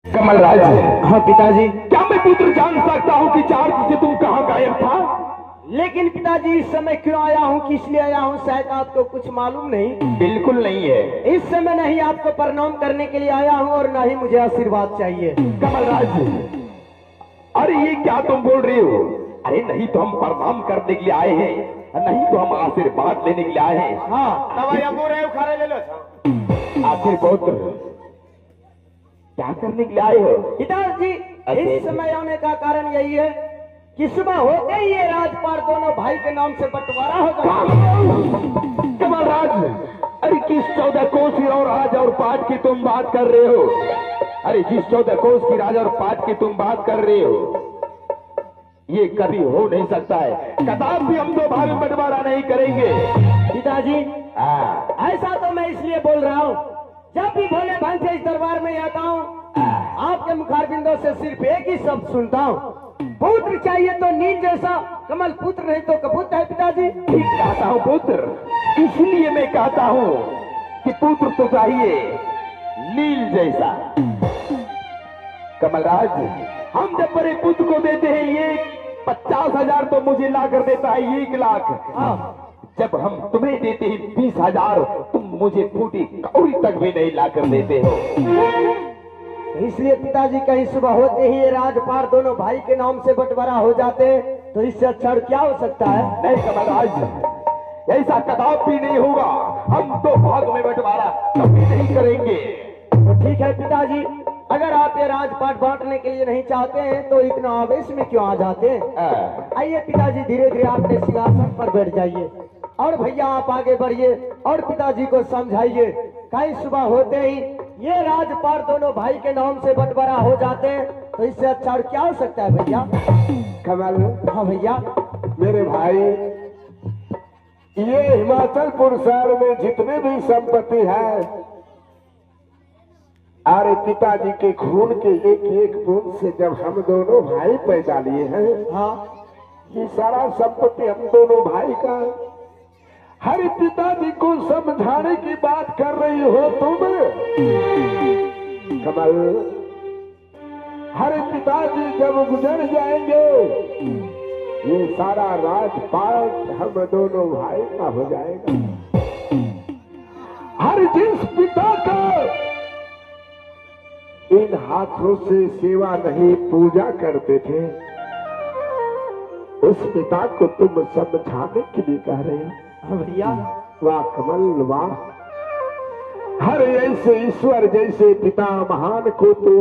कमलराज। हाँ पिताजी। क्या मैं पुत्र जान सकता हूँ कि 4 दिन से तुम कहाँ गायब था? लेकिन पिताजी इस समय क्यों आया हूँ, किस लिए आया हूँ, शायद आपको कुछ मालूम नहीं। बिल्कुल नहीं है। इस समय नहीं आपको प्रणाम करने के लिए आया हूँ और न ही मुझे आशीर्वाद चाहिए। कमलराज, अरे ये क्या तुम बोल रहे हो? अरे नहीं तो हम प्रणाम करने के लिए आए हैं, नहीं तो हम आशीर्वाद लेने के लिए आए हैं। हाँ ले लो। आखिर पुत्र क्या करने के लिए आए हो? पिताजी, इस समय आने का कारण यही है कि सुबह होते ही ये राजपाट दोनों भाई के नाम से बंटवारा हो जाएगा। कमलराज, अरे किस 14 कोस की और राज और पाठ की तुम बात कर रहे हो? अरे जिस 14 कोस की राज और पाठ की तुम बात कर रहे हो, ये कभी हो नहीं सकता है। कदापि हम 2 भाग में बंटवारा नहीं करेंगे। पिताजी, ऐसा तो मैं इसलिए बोल रहा हूँ, जब भी भोले भान से इस दरबार में आता हूँ, आपके मुखारबिंदों से सिर्फ एक ही शब्द सुनता हूँ, पुत्र चाहिए तो नील जैसा, कमल पुत्र नहीं तो कबूतर है। पिताजी ठीक कहता हूँ पुत्र, इसलिए मैं कहता हूँ कि पुत्र तो चाहिए नील जैसा। कमलराज, हम जब बड़े पुत्र को देते हैं ये 50,000 तो मुझे ला कर देता है 1 लाख। जब हम तुम्हें देते हैं 20,000, तुम मुझे फूटी कौड़ी तक भी नहीं ला कर देते हो। इसलिए पिताजी कहीं सुबह होते ही ये राजपाट दोनों भाई के नाम से बंटवारा हो जाते हैं, तो इससे अच्छा क्या हो सकता है? नहीं कमलराज, ऐसा कदापि नहीं होगा। हम 2 भाग में बंटवारा कभी नहीं करेंगे। तो ठीक है पिताजी, अगर आप ये राजपाट बांटने के लिए नहीं चाहते हैं तो इतना आवेश में क्यों आ जाते हैं? आइए पिताजी, धीरे धीरे आपने सिंहासन पर बैठ जाइए और भैया आप आगे बढ़िए और पिताजी को समझाइए। कहीं सुबह होते ही ये राजपाट दोनों भाई के नाम से बंटवारा हो जाते हैं, तो इससे अच्छा और क्या हो सकता है भैया? कमल, हाँ भैया। मेरे भाई, ये हिमाचलपुर शहर में जितने भी संपत्ति है, अरे पिताजी के खून के एक एक बूंद से जब हम दोनों भाई पैदा लिए हैं, हाँ, ये सारा संपत्ति हम दोनों भाई का। हर पिताजी को समझाने की बात कर रही हो तुम कमल। हर पिताजी जब गुजर जाएंगे, ये सारा राजपाट हम दोनों भाई का हो जाएगा। हर जिस पिता का इन हाथों से सेवा नहीं पूजा करते थे, उस पिता को तुम समझाने के लिए कह रहे हो। हाँ भैया। वाह कमल वाह, हर ऐसे ईश्वर जैसे पिता महान को तो